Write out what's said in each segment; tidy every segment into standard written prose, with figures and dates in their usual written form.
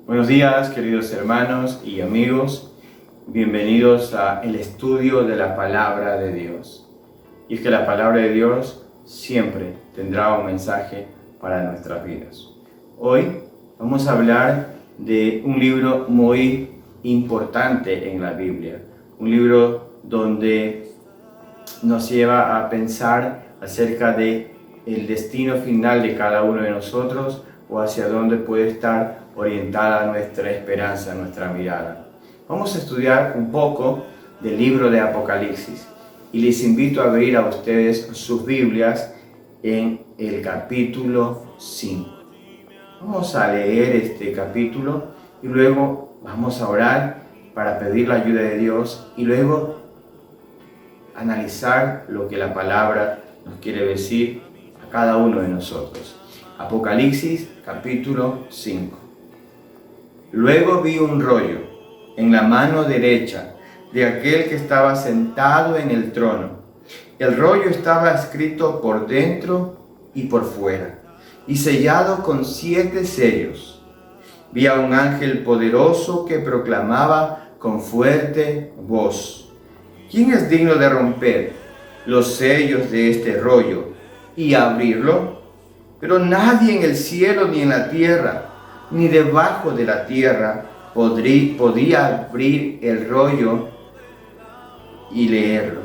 Buenos días, queridos hermanos y amigos. Bienvenidos a el estudio de la Palabra de Dios. Y es que la Palabra de Dios siempre tendrá un mensaje para nuestras vidas. Hoy vamos a hablar de un libro muy importante en la Biblia. Un libro donde nos lleva a pensar acerca de el destino final de cada uno de nosotros o hacia dónde puede estar orientada nuestra esperanza, nuestra mirada. Vamos a estudiar un poco del libro de Apocalipsis y les invito a abrir a ustedes sus Biblias en el capítulo 5. Vamos a leer este capítulo y luego vamos a orar para pedir la ayuda de Dios y luego analizar lo que la palabra nos quiere decir a cada uno de nosotros. Apocalipsis capítulo 5. Luego vi un rollo en la mano derecha de aquel que estaba sentado en el trono. El rollo estaba escrito por dentro y por fuera, y sellado con 7 sellos. Vi a un ángel poderoso que proclamaba con fuerte voz: ¿quién es digno de romper los sellos de este rollo y abrirlo? Pero nadie en el cielo ni en la tierra ni debajo de la tierra podía abrir el rollo y leerlo.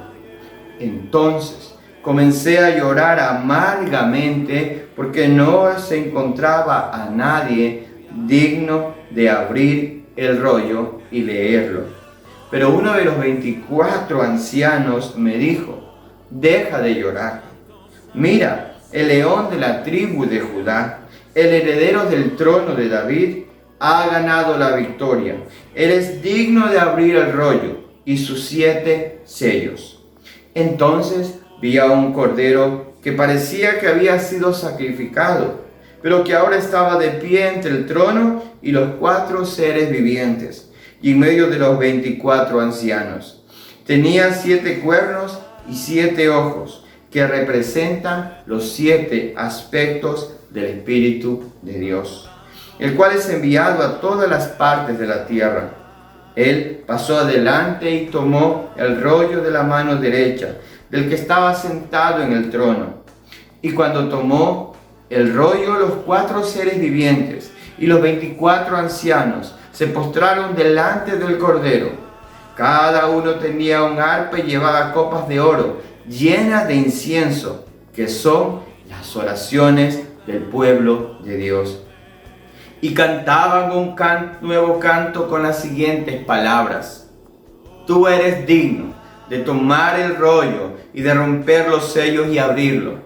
Entonces comencé a llorar amargamente porque no se encontraba a nadie digno de abrir el rollo y leerlo. Pero uno de los 24 ancianos me dijo: deja de llorar. Mira, el león de la tribu de Judá, el heredero del trono de David, ha ganado la victoria. Él es digno de abrir el rollo y sus 7 sellos. Entonces vi a un cordero que parecía que había sido sacrificado, pero que ahora estaba de pie entre el trono y los 4 seres vivientes, y en medio de los 24 ancianos. Tenía 7 cuernos y 7 ojos, que representan los 7 aspectos del Espíritu de Dios, el cual es enviado a todas las partes de la tierra. Él pasó adelante y tomó el rollo de la mano derecha del que estaba sentado en el trono. Y cuando tomó el rollo, los 4 seres vivientes y los 24 ancianos se postraron delante del Cordero. Cada uno tenía un arpa y llevaba copas de oro llenas de incienso, que son las oraciones del pueblo de Dios. Y cantaban un nuevo canto con las siguientes palabras: tú eres digno de tomar el rollo y de romper los sellos y abrirlo,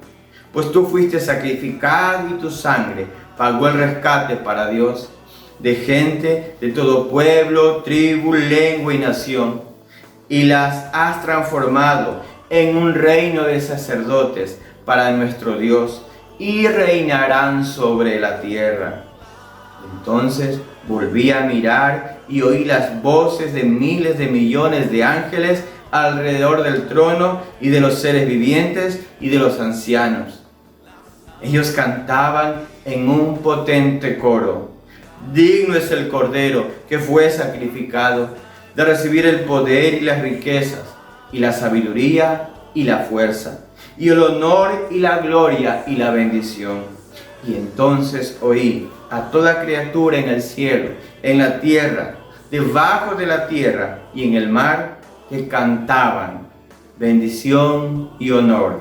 pues tú fuiste sacrificado y tu sangre pagó el rescate para Dios de gente de todo pueblo, tribu, lengua y nación, y las has transformado en un reino de sacerdotes para nuestro Dios, y reinarán sobre la tierra. Entonces volví a mirar y oí las voces de miles de millones de ángeles alrededor del trono y de los seres vivientes y de los ancianos. Ellos cantaban en un potente coro: digno es el Cordero que fue sacrificado de recibir el poder y las riquezas, y la sabiduría y la fuerza, y el honor y la gloria y la bendición. Y entonces oí a toda criatura en el cielo, en la tierra, debajo de la tierra y en el mar, que cantaban: bendición y honor,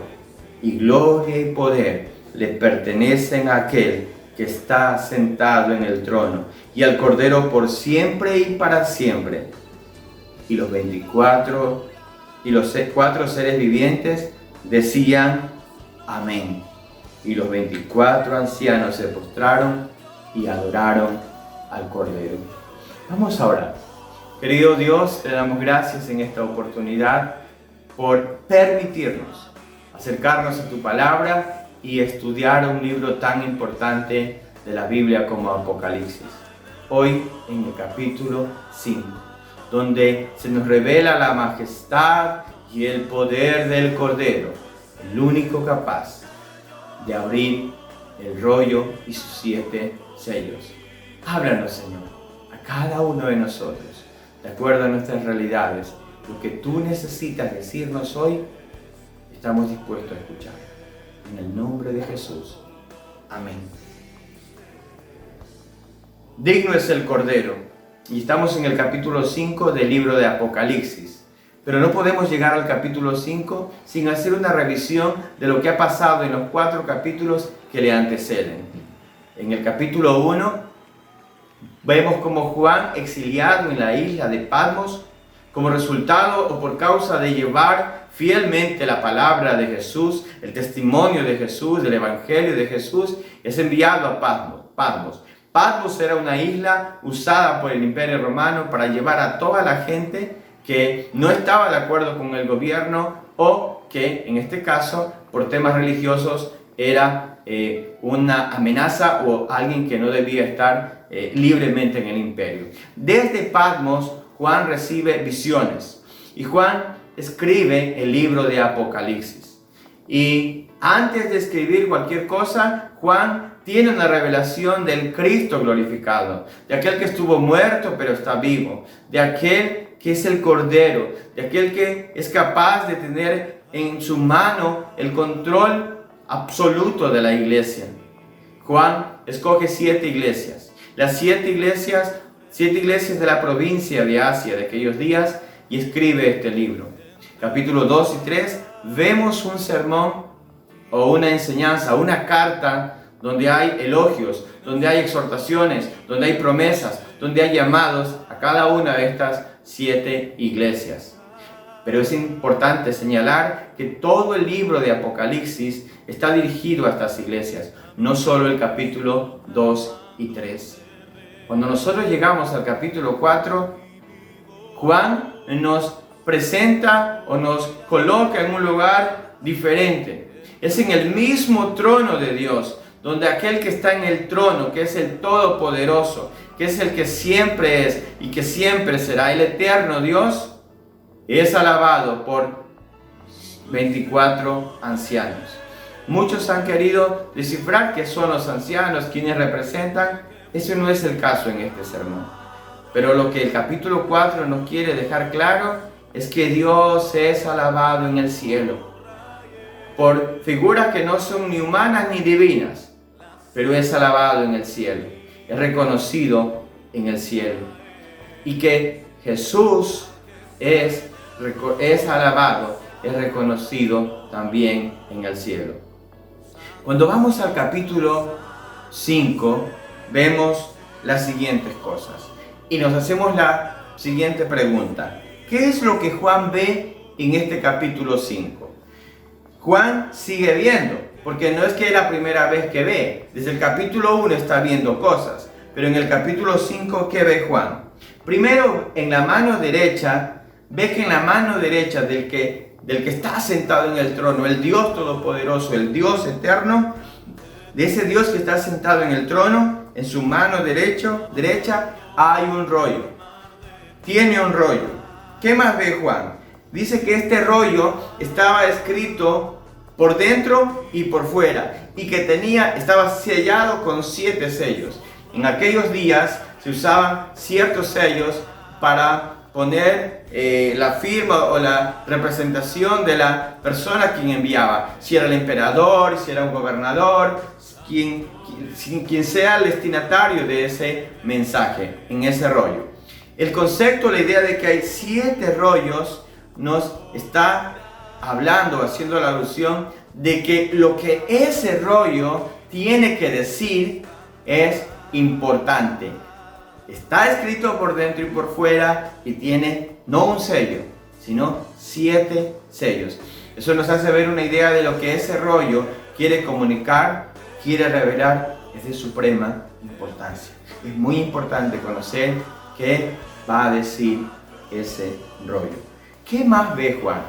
y gloria y poder le pertenecen a aquel que está sentado en el trono, y al Cordero por siempre y para siempre. Y los 24 y los 4 seres vivientes decían: amén. Y los 24 ancianos se postraron y adoraron al Cordero. Vamos a orar. Querido Dios, te damos gracias en esta oportunidad por permitirnos acercarnos a tu palabra y estudiar un libro tan importante de la Biblia como Apocalipsis. Hoy en el capítulo 5. donde se nos revela la majestad y el poder del Cordero, el único capaz de abrir el rollo y sus 7 sellos. Háblanos, Señor, a cada uno de nosotros, de acuerdo a nuestras realidades. Lo que tú necesitas decirnos hoy, estamos dispuestos a escuchar. En el nombre de Jesús. Amén. Digno es el Cordero. Y estamos en el capítulo 5 del libro de Apocalipsis. Pero no podemos llegar al capítulo 5 sin hacer una revisión de lo que ha pasado en los 4 capítulos que le anteceden. En el capítulo 1 vemos como Juan, exiliado en la isla de Patmos, como resultado o por causa de llevar fielmente la palabra de Jesús, el testimonio de Jesús, del evangelio de Jesús, es enviado a Patmos. Patmos era una isla usada por el Imperio Romano para llevar a toda la gente que no estaba de acuerdo con el gobierno o que, en este caso, por temas religiosos, era una amenaza o alguien que no debía estar libremente en el imperio. Desde Patmos, Juan recibe visiones y Juan escribe el libro de Apocalipsis. Y antes de escribir cualquier cosa, Juan tiene una revelación del Cristo glorificado, de aquel que estuvo muerto pero está vivo, de aquel que es el Cordero, de aquel que es capaz de tener en su mano el control absoluto de la iglesia. Juan escoge 7 iglesias, las 7 iglesias de la provincia de Asia de aquellos días, y escribe este libro. Capítulos 2 y 3 vemos un sermón o una enseñanza, una carta donde hay elogios, donde hay exhortaciones, donde hay promesas, donde hay llamados a cada una de estas 7 iglesias. Pero es importante señalar que todo el libro de Apocalipsis está dirigido a estas iglesias, no solo el capítulo 2 y 3. Cuando nosotros llegamos al capítulo 4, Juan nos presenta o nos coloca en un lugar diferente. Es en el mismo trono de Dios, donde aquel que está en el trono, que es el Todopoderoso, que es el que siempre es y que siempre será, el eterno Dios, es alabado por 24 ancianos. Muchos han querido descifrar qué son los ancianos, quiénes representan. Ese no es el caso en este sermón. Pero lo que el capítulo 4 nos quiere dejar claro es que Dios es alabado en el cielo por figuras que no son ni humanas ni divinas, pero es alabado en el cielo, es reconocido en el cielo. Y que Jesús es alabado, es reconocido también en el cielo. Cuando vamos al capítulo 5, vemos las siguientes cosas y nos hacemos la siguiente pregunta: ¿qué es lo que Juan ve en este capítulo 5? Juan sigue viendo, porque no es que es la primera vez que ve. Desde el capítulo 1 está viendo cosas, pero en el capítulo 5, ¿qué ve Juan? Primero, en la mano derecha, ve que en la mano derecha del que está sentado en el trono, el Dios Todopoderoso, el Dios eterno, de ese Dios que está sentado en el trono, en su mano derecha hay un rollo. Tiene un rollo. ¿Qué más ve Juan? Dice que este rollo estaba escrito por dentro y por fuera y que estaba sellado con 7 sellos. En aquellos días se usaban ciertos sellos para poner la firma o la representación de la persona a quien enviaba. Si era el emperador, si era un gobernador, quien sea el destinatario de ese mensaje, en ese rollo. El concepto, la idea de que hay 7 rollos, nos está hablando, haciendo la alusión de que lo que ese rollo tiene que decir es importante. Está escrito por dentro y por fuera y tiene no un sello, sino 7 sellos. Eso nos hace ver una idea de lo que ese rollo quiere comunicar, quiere revelar. Es de suprema importancia. Es muy importante conocer qué va a decir ese rollo. ¿Qué más ve Juan?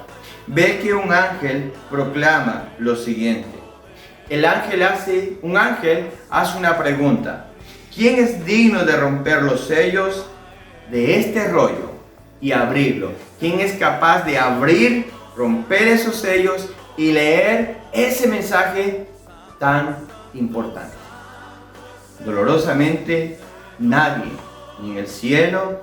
Ve que un ángel proclama lo siguiente. Un ángel hace una pregunta: ¿quién es digno de romper los sellos de este rollo y abrirlo? ¿Quién es capaz de abrir, romper esos sellos y leer ese mensaje tan importante? Dolorosamente nadie, ni en el cielo,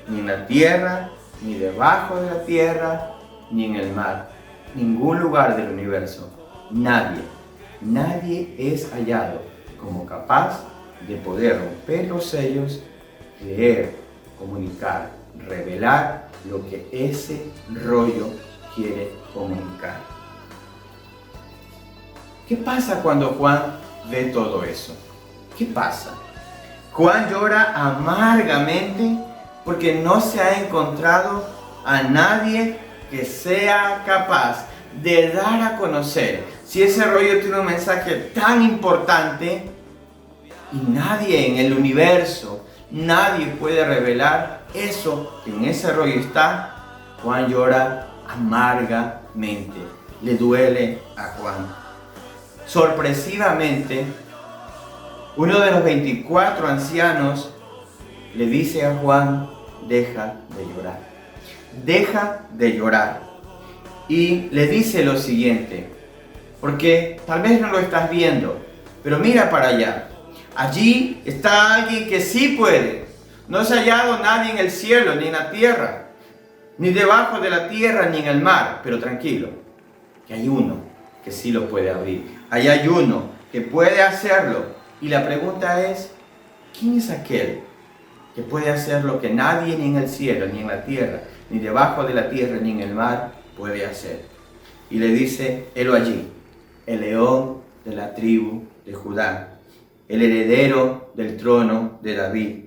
ni en la tierra, ni debajo de la tierra, ni en el mar, ningún lugar del universo, nadie es hallado como capaz de poder romper los sellos, leer, comunicar, revelar lo que ese rollo quiere comunicar. ¿Qué pasa cuando Juan ve todo eso? ¿Qué pasa? Juan llora amargamente porque no se ha encontrado a nadie que sea capaz de dar a conocer si ese rollo tiene un mensaje tan importante y nadie en el universo, nadie puede revelar eso que en ese rollo está. Juan llora amargamente, le duele a Juan. Sorpresivamente, uno de los 24 ancianos le dice a Juan: deja de llorar, deja de llorar. Y le dice lo siguiente, porque tal vez no lo estás viendo, pero mira para allá. Allí está alguien que sí puede. No se ha hallado nadie en el cielo, ni en la tierra, ni debajo de la tierra, ni en el mar. Pero tranquilo, que hay uno que sí lo puede abrir. Allá hay uno que puede hacerlo. Y la pregunta es, ¿quién es aquel que puede hacer lo que nadie ni en el cielo, ni en la tierra, ni debajo de la tierra, ni en el mar puede hacer? Y le dice, helo allí, el león de la tribu de Judá, el heredero del trono de David,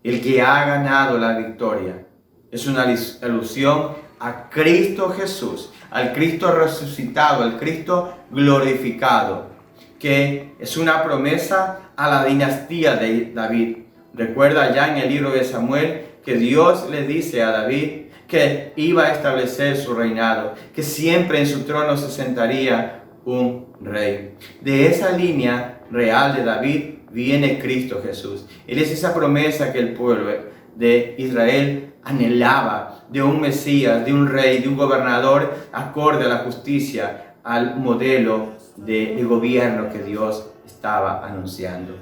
el que ha ganado la victoria. Es una alusión a Cristo Jesús, al Cristo resucitado, al Cristo glorificado, que es una promesa a la dinastía de David. Recuerda ya en el libro de Samuel que Dios le dice a David que iba a establecer su reinado, que siempre en su trono se sentaría un rey. De esa línea real de David viene Cristo Jesús. Él es esa promesa que el pueblo de Israel anhelaba, de un Mesías, de un rey, de un gobernador acorde a la justicia, al modelo de gobierno que Dios estaba anunciando.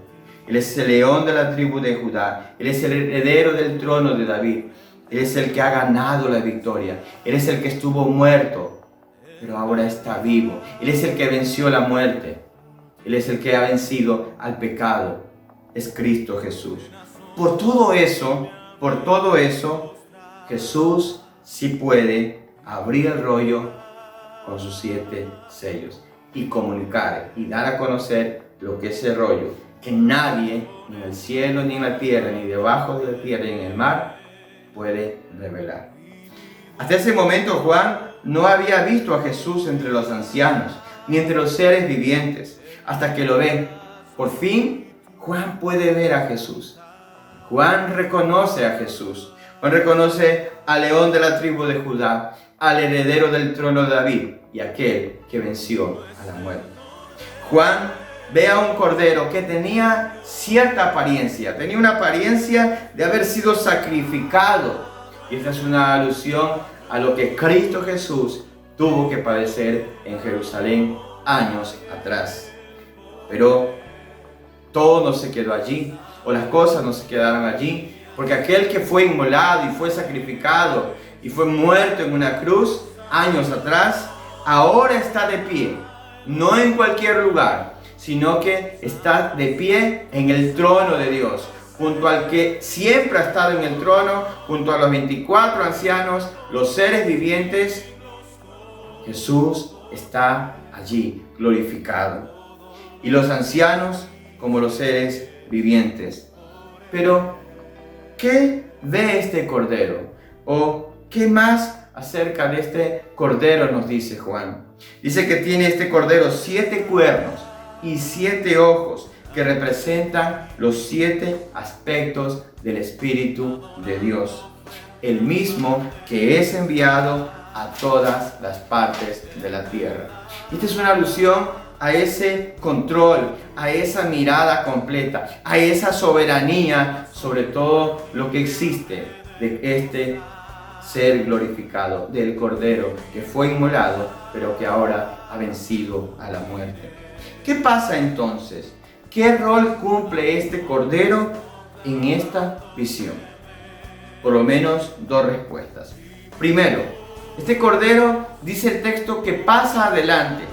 Él es el león de la tribu de Judá. Él es el heredero del trono de David. Él es el que ha ganado la victoria. Él es el que estuvo muerto, pero ahora está vivo. Él es el que venció la muerte. Él es el que ha vencido al pecado. Es Cristo Jesús. Por todo eso, Jesús sí puede abrir el rollo con sus 7 sellos y comunicar y dar a conocer lo que ese rollo, que nadie, ni en el cielo, ni en la tierra, ni debajo de la tierra, ni en el mar, puede revelar. Hasta ese momento Juan no había visto a Jesús entre los ancianos, ni entre los seres vivientes, hasta que lo ve. Por fin, Juan puede ver a Jesús. Juan reconoce a Jesús. Juan reconoce al león de la tribu de Judá, al heredero del trono de David y aquel que venció a la muerte. Juan ve a un cordero que tenía cierta apariencia, tenía una apariencia de haber sido sacrificado. Y esta es una alusión a lo que Cristo Jesús tuvo que padecer en Jerusalén años atrás. Pero todo no se quedó allí, o las cosas no se quedaron allí, porque aquel que fue inmolado y fue sacrificado y fue muerto en una cruz años atrás, ahora está de pie, no en cualquier lugar, sino que está de pie en el trono de Dios, junto al que siempre ha estado en el trono, junto a los 24 ancianos, los seres vivientes. Jesús está allí, glorificado. Y los ancianos como los seres vivientes. Pero, ¿qué ve este cordero? ¿O qué más acerca de este cordero nos dice Juan? Dice que tiene este cordero 7 cuernos y 7 ojos, que representan los 7 aspectos del Espíritu de Dios, el mismo que es enviado a todas las partes de la tierra. Esta es una alusión a ese control, a esa mirada completa, a esa soberanía sobre todo lo que existe de este ser glorificado, del Cordero que fue inmolado, pero que ahora ha vencido a la muerte. ¿Qué pasa entonces? ¿Qué rol cumple este Cordero en esta visión? Por lo menos dos respuestas. Primero, este Cordero, dice el texto, que pasa adelante.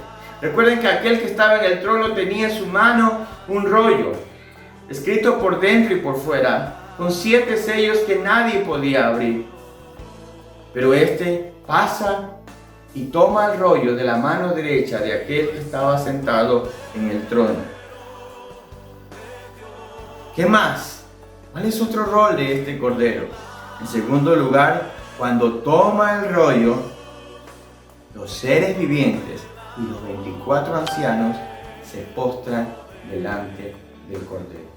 Recuerden que aquel que estaba en el trono tenía en su mano un rollo, escrito por dentro y por fuera, con 7 sellos que nadie podía abrir. Pero este pasa y toma el rollo de la mano derecha de aquel que estaba sentado en el trono. ¿Qué más? ¿Cuál es otro rol de este Cordero? En segundo lugar, cuando toma el rollo, los seres vivientes y los 24 ancianos se postran delante del Cordero.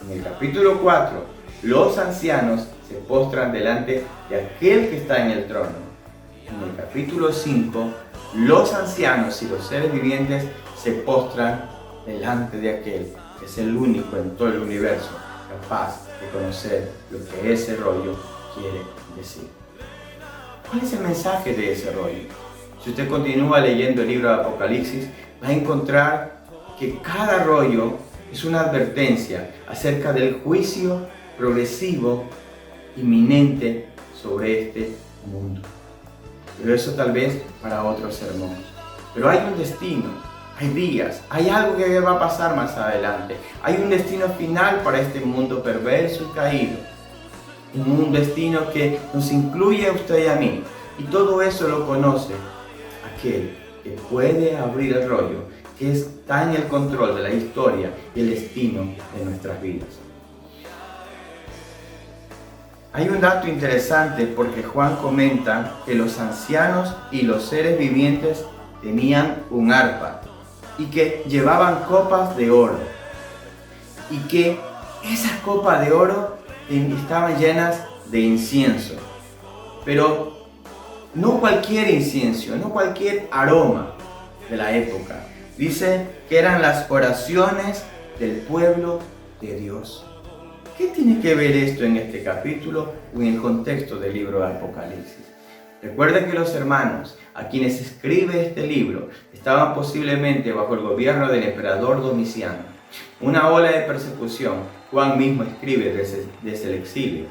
En el capítulo 4, los ancianos se postran delante de aquel que está en el trono. En el capítulo 5, los ancianos y los seres vivientes se postran delante de aquel que es el único en todo el universo capaz de conocer lo que ese rollo quiere decir. ¿Cuál es el mensaje de ese rollo? Si usted continúa leyendo el libro de Apocalipsis, va a encontrar que cada rollo es una advertencia acerca del juicio progresivo, inminente sobre este mundo. Pero eso tal vez para otro sermón. Pero hay un destino, hay días, hay algo que va a pasar más adelante. Hay un destino final para este mundo perverso y caído. Un destino que nos incluye a usted y a mí. Y todo eso lo conoce aquel que puede abrir el rollo, que está en el control de la historia y el destino de nuestras vidas. Hay un dato interesante porque Juan comenta que los ancianos y los seres vivientes tenían un arpa y que llevaban copas de oro y que esas copas de oro estaban llenas de incienso, pero no cualquier incienso, no cualquier aroma de la época. Dice que eran las oraciones del pueblo de Dios. ¿Qué tiene que ver esto en este capítulo o en el contexto del libro de Apocalipsis? Recuerden que los hermanos a quienes escribe este libro estaban posiblemente bajo el gobierno del emperador Domiciano. Una ola de persecución, Juan mismo escribe desde el exilio.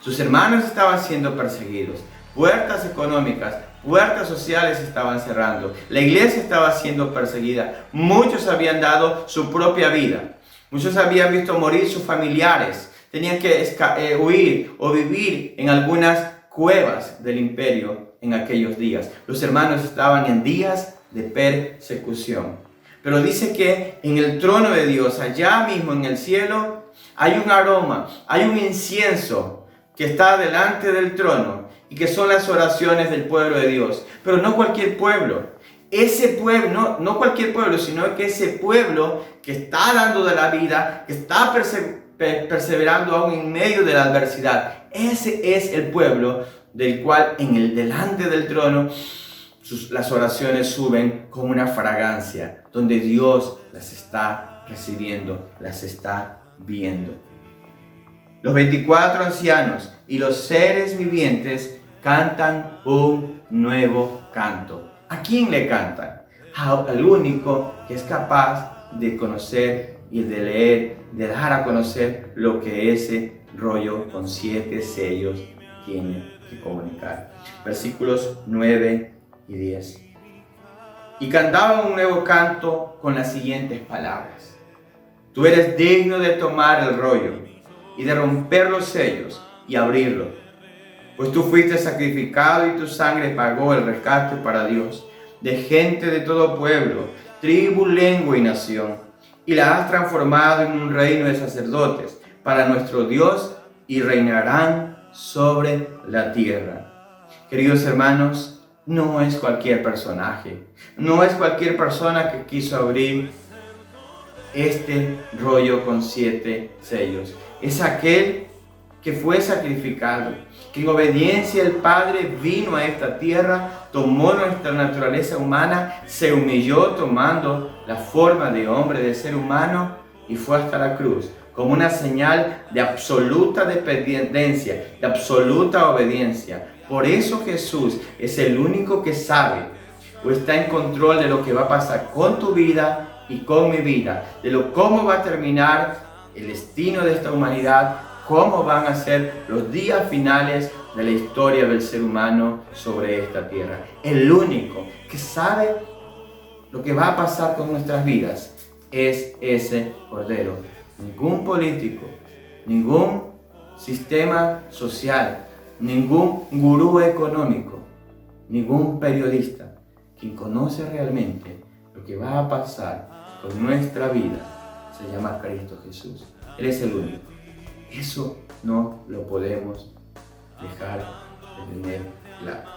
Sus hermanos estaban siendo perseguidos, puertas económicas, puertas sociales estaban cerrando, la iglesia estaba siendo perseguida, muchos habían dado su propia vida. Muchos habían visto morir sus familiares, tenían que huir o vivir en algunas cuevas del imperio en aquellos días. Los hermanos estaban en días de persecución. Pero dice que en el trono de Dios, allá mismo en el cielo, hay un aroma, hay un incienso que está delante del trono y que son las oraciones del pueblo de Dios. Pero no cualquier pueblo. Ese pueblo, no cualquier pueblo, sino que ese pueblo que está dando de la vida, que está perseverando aún en medio de la adversidad. Ese es el pueblo del cual delante del trono las oraciones suben con una fragancia, donde Dios las está recibiendo, las está viendo. Los 24 ancianos y los seres vivientes cantan un nuevo canto. ¿A quién le cantan? Al único que es capaz de conocer y de leer, de dar a conocer lo que ese rollo con 7 sellos tiene que comunicar. Versículos 9 y 10. Y cantaban un nuevo canto con las siguientes palabras: Tú eres digno de tomar el rollo y de romper los sellos y abrirlo, pues tú fuiste sacrificado y tu sangre pagó el rescate para Dios, de gente de todo pueblo, tribu, lengua y nación, y la has transformado en un reino de sacerdotes para nuestro Dios y reinarán sobre la tierra. Queridos hermanos, no es cualquier personaje, no es cualquier persona que quiso abrir este rollo con 7 sellos. Es aquel que fue sacrificado, que en obediencia al Padre vino a esta tierra, tomó nuestra naturaleza humana, se humilló tomando la forma de hombre, de ser humano, y fue hasta la cruz como una señal de absoluta dependencia, de absoluta obediencia. Por eso Jesús es el único que sabe o está en control de lo que va a pasar con tu vida y con mi vida, de cómo va a terminar el destino de esta humanidad, cómo van a ser los días finales de la historia del ser humano sobre esta tierra. El único que sabe lo que va a pasar con nuestras vidas es ese Cordero. Ningún político, ningún sistema social, ningún gurú económico, ningún periodista, quien conoce realmente lo que va a pasar con nuestra vida, se llama Cristo Jesús. Él es el único. Eso no lo podemos dejar de tener claro.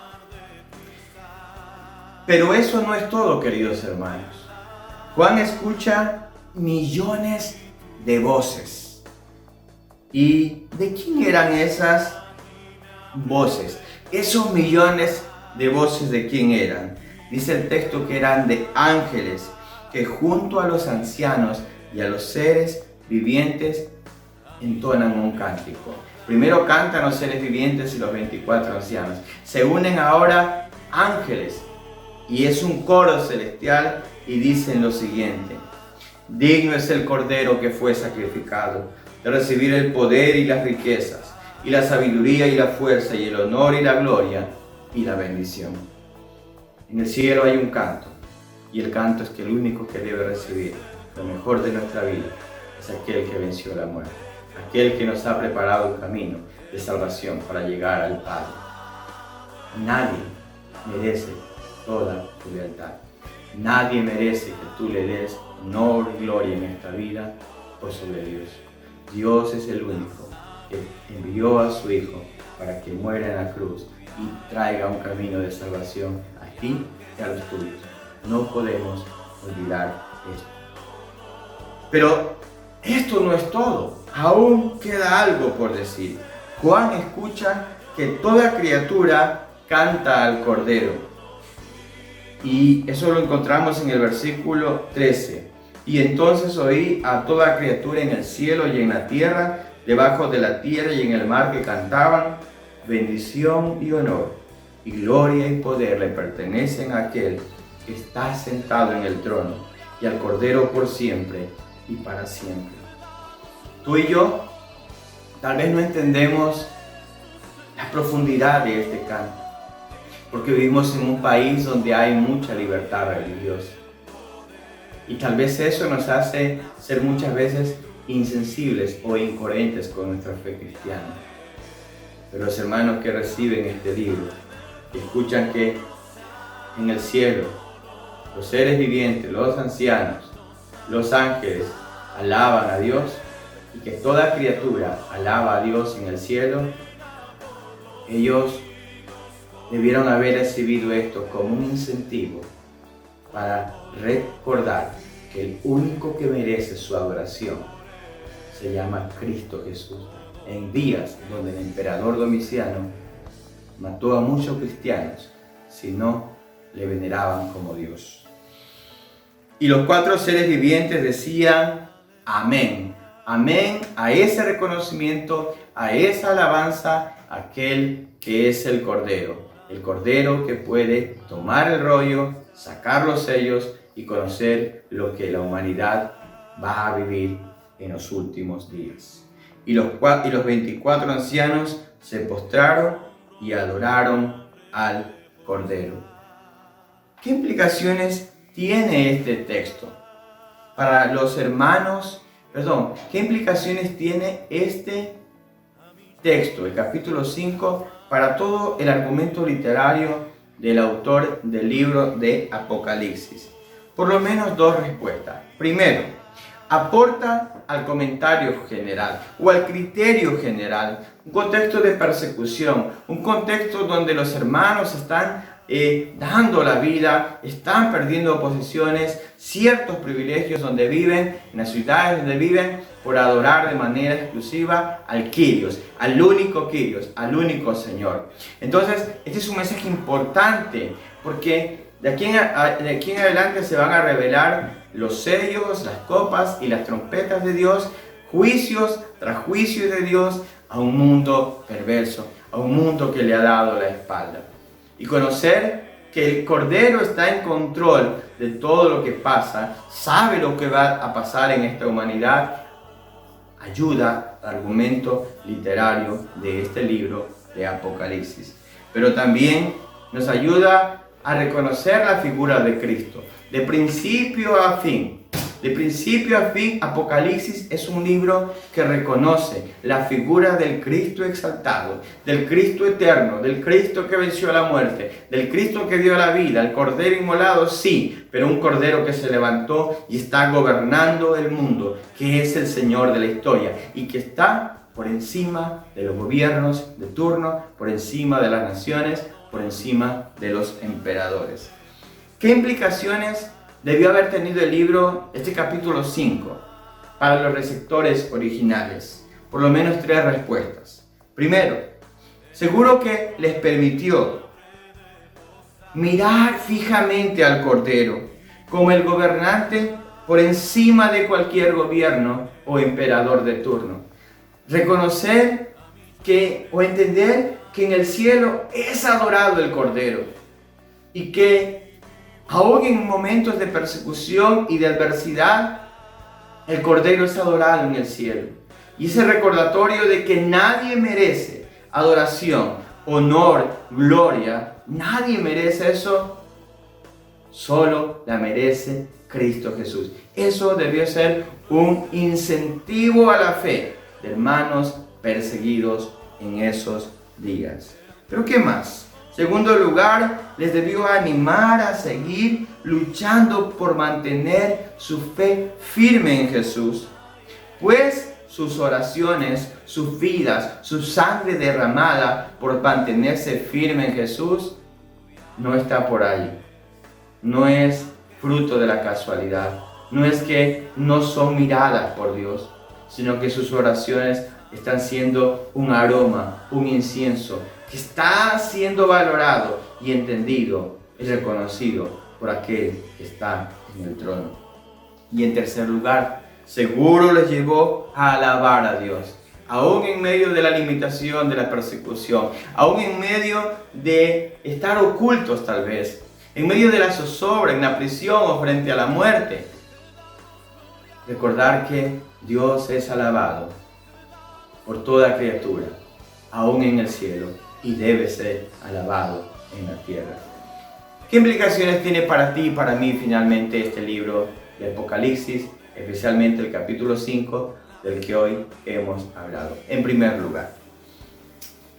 Pero eso no es todo, queridos hermanos. Juan escucha millones de voces. ¿Y de quién eran esas voces? Esos millones de voces, ¿de quién eran? Dice el texto que eran de ángeles que junto a los ancianos y a los seres vivientes entonan un cántico. Primero cantan los seres vivientes y los 24 ancianos. Se unen ahora ángeles y es un coro celestial y dicen lo siguiente: digno es el Cordero que fue sacrificado de recibir el poder y las riquezas y la sabiduría y la fuerza y el honor y la gloria y la bendición. En el cielo hay un canto, y el canto es que el único que debe recibir lo mejor de nuestra vida es aquel que venció la muerte, aquel que nos ha preparado un camino de salvación para llegar al Padre. Nadie merece toda tu lealtad. Nadie merece que tú le des honor y gloria en esta vida por sobre Dios. Dios es el único que envió a su Hijo para que muera en la cruz y traiga un camino de salvación a ti y a los tuyos. No podemos olvidar esto. Pero esto no es todo. Aún queda algo por decir. Juan escucha que toda criatura canta al Cordero. Y eso lo encontramos en el versículo 13. Y entonces oí a toda criatura en el cielo y en la tierra, debajo de la tierra y en el mar, que cantaban: bendición y honor, y gloria y poder le pertenecen a aquel que está sentado en el trono, y al Cordero por siempre y para siempre. Tú y yo tal vez no entendemos la profundidad de este canto, porque vivimos en un país donde hay mucha libertad religiosa. Y tal vez eso nos hace ser muchas veces insensibles o incoherentes con nuestra fe cristiana. Pero los hermanos que reciben este libro, que escuchan que en el cielo los seres vivientes, los ancianos, los ángeles alaban a Dios, y que toda criatura alaba a Dios en el cielo, ellos debieron haber recibido esto como un incentivo para recordar que el único que merece su adoración se llama Cristo Jesús. En días donde el emperador Domiciano mató a muchos cristianos si no le veneraban como Dios. Y los 4 seres vivientes decían: amén, amén a ese reconocimiento, a esa alabanza, a aquel que es el Cordero que puede tomar el rollo, sacar los sellos y conocer lo que la humanidad va a vivir en los últimos días. Y los 24 ancianos se postraron y adoraron al Cordero. ¿Qué implicaciones tiene este texto para los hermanos? ¿Qué implicaciones tiene este texto, el capítulo 5, para todo el argumento literario del autor del libro de Apocalipsis? Por lo menos 2 respuestas. Primero, aporta al comentario general o al criterio general, un contexto de persecución, un contexto donde los hermanos están dando la vida, están perdiendo posesiones, ciertos privilegios donde viven, en las ciudades donde viven, por adorar de manera exclusiva al Kyrios, al único Kyrios, al único Señor. Entonces, este es un mensaje importante, porque de aquí en adelante se van a revelar los sellos, las copas y las trompetas de Dios. juicios tras juicios de Dios a un mundo perverso, a un mundo que le ha dado la espalda. Y conocer que el Cordero está en control de todo lo que pasa, sabe lo que va a pasar en esta humanidad, ayuda al argumento literario de este libro de Apocalipsis. Pero también nos ayuda a reconocer la figura de Cristo, de principio a fin. De principio a fin, Apocalipsis es un libro que reconoce la figura del Cristo exaltado, del Cristo eterno, del Cristo que venció a la muerte, del Cristo que dio la vida, el Cordero inmolado, sí, pero un Cordero que se levantó y está gobernando el mundo, que es el Señor de la historia y que está por encima de los gobiernos de turno, por encima de las naciones, por encima de los emperadores. ¿Qué implicaciones debió haber tenido el libro, este capítulo 5, para los receptores originales? Por lo menos 3 respuestas. Primero, seguro que les permitió mirar fijamente al Cordero como el gobernante por encima de cualquier gobierno o emperador de turno. Reconocer que o entender que en el cielo es adorado el Cordero y que aún en momentos de persecución y de adversidad, el Cordero es adorado en el cielo. Y ese recordatorio de que nadie merece adoración, honor, gloria, nadie merece eso, solo la merece Cristo Jesús. Eso debió ser un incentivo a la fe de hermanos perseguidos en esos días. ¿Pero qué más? Segundo lugar, les debió animar a seguir luchando por mantener su fe firme en Jesús, pues sus oraciones, sus vidas, su sangre derramada por mantenerse firme en Jesús no está por ahí. No es fruto de la casualidad, no es que no son miradas por Dios, sino que sus oraciones están siendo un aroma, un incienso, que está siendo valorado y entendido y reconocido por aquel que está en el trono. Y en tercer lugar, seguro les llevó a alabar a Dios, aún en medio de la limitación, de la persecución, aún en medio de estar ocultos tal vez, en medio de la zozobra, en la prisión o frente a la muerte. Recordar que Dios es alabado por toda criatura, aún en el cielo, y debe ser alabado en la tierra. ¿Qué implicaciones tiene para ti y para mí finalmente este libro de Apocalipsis, especialmente el capítulo 5 del que hoy hemos hablado? En primer lugar,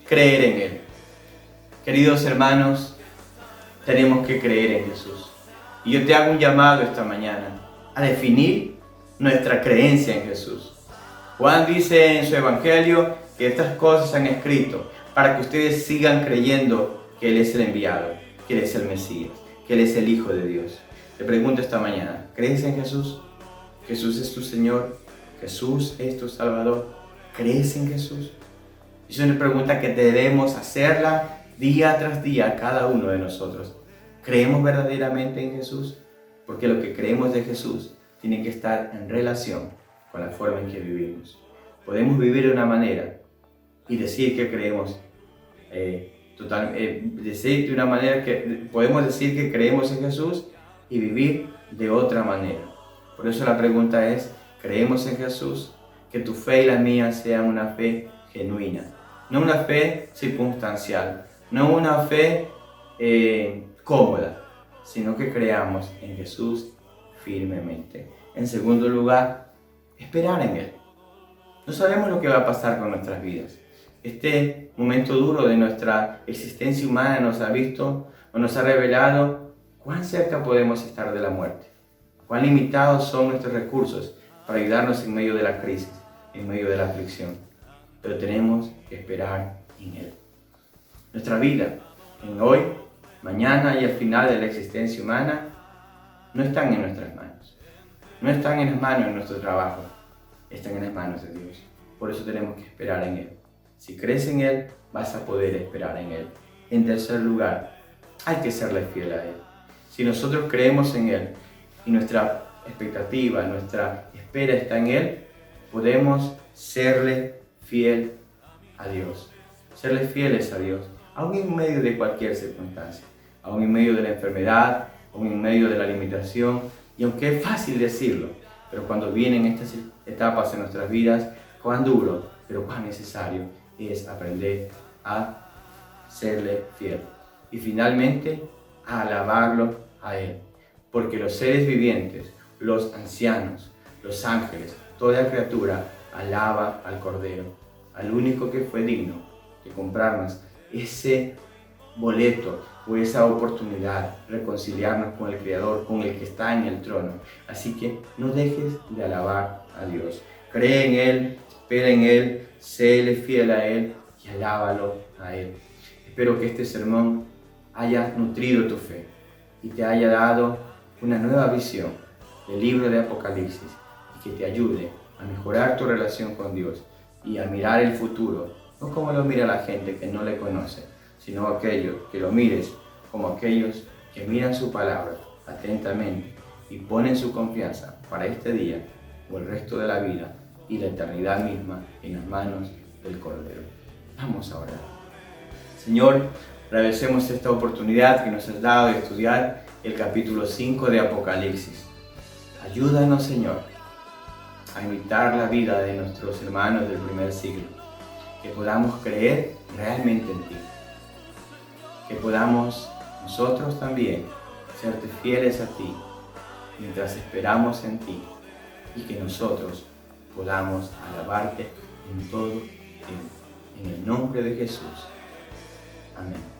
creer en Él. Queridos hermanos, tenemos que creer en Jesús. Y yo te hago un llamado esta mañana a definir nuestra creencia en Jesús. Juan dice en su evangelio que estas cosas se han escrito para que ustedes sigan creyendo que Él es el enviado, que Él es el Mesías, que Él es el Hijo de Dios. Te pregunto esta mañana, ¿crees en Jesús? ¿Jesús es tu Señor? ¿Jesús es tu Salvador? ¿Crees en Jesús? Es una pregunta que debemos hacerla día tras día cada uno de nosotros. ¿Creemos verdaderamente en Jesús? Porque lo que creemos de Jesús tiene que estar en relación con la forma en que vivimos. Podemos vivir de una manera y decir que creemos decir de una manera que podemos decir que creemos en Jesús y vivir de otra manera. Por eso la pregunta es, ¿creemos en Jesús? Que tu fe y la mía sean una fe genuina, no una fe circunstancial, no una fe cómoda, sino que creamos en Jesús firmemente. En segundo lugar, esperar en Él. No sabemos lo que va a pasar con nuestras vidas. Este momento duro de nuestra existencia humana nos ha visto o nos ha revelado cuán cerca podemos estar de la muerte, cuán limitados son nuestros recursos para ayudarnos en medio de la crisis, en medio de la aflicción. Pero tenemos que esperar en Él. Nuestra vida, en hoy, mañana y al final de la existencia humana, no están en nuestras manos. No están en las manos de nuestro trabajo, están en las manos de Dios. Por eso tenemos que esperar en Él. Si crees en Él, vas a poder esperar en Él. En tercer lugar, hay que serle fiel a Él. Si nosotros creemos en Él y nuestra expectativa, nuestra espera está en Él, podemos serle fiel a Dios. Serle fieles a Dios, aún en medio de cualquier circunstancia, aún en medio de la enfermedad, aún en medio de la limitación. Y aunque es fácil decirlo, pero cuando vienen estas etapas en nuestras vidas, cuán duro, pero cuán necesario es aprender a serle fiel. Y finalmente, a alabarlo a Él. Porque los seres vivientes, los ancianos, los ángeles, toda criatura alaba al Cordero, al único que fue digno de comprarnos ese boleto o esa oportunidad, reconciliarnos con el Creador, con el que está en el trono. Así que no dejes de alabar a Dios. Cree en Él, espera en Él, séle fiel a Él y alábalo a Él. Espero que este sermón haya nutrido tu fe y te haya dado una nueva visión del libro de Apocalipsis y que te ayude a mejorar tu relación con Dios y a mirar el futuro, no como lo mira la gente que no le conoce, sino aquellos que lo mires como aquellos que miran su palabra atentamente y ponen su confianza para este día o el resto de la vida y la eternidad misma en las manos del Cordero. Vamos a orar. Señor, agradecemos esta oportunidad que nos has dado de estudiar el capítulo 5 de Apocalipsis. Ayúdanos, Señor, a imitar la vida de nuestros hermanos del primer siglo, que podamos creer realmente en ti, que podamos nosotros también serte fieles a ti mientras esperamos en ti y que nosotros podamos alabarte en todo tiempo. En el nombre de Jesús. Amén.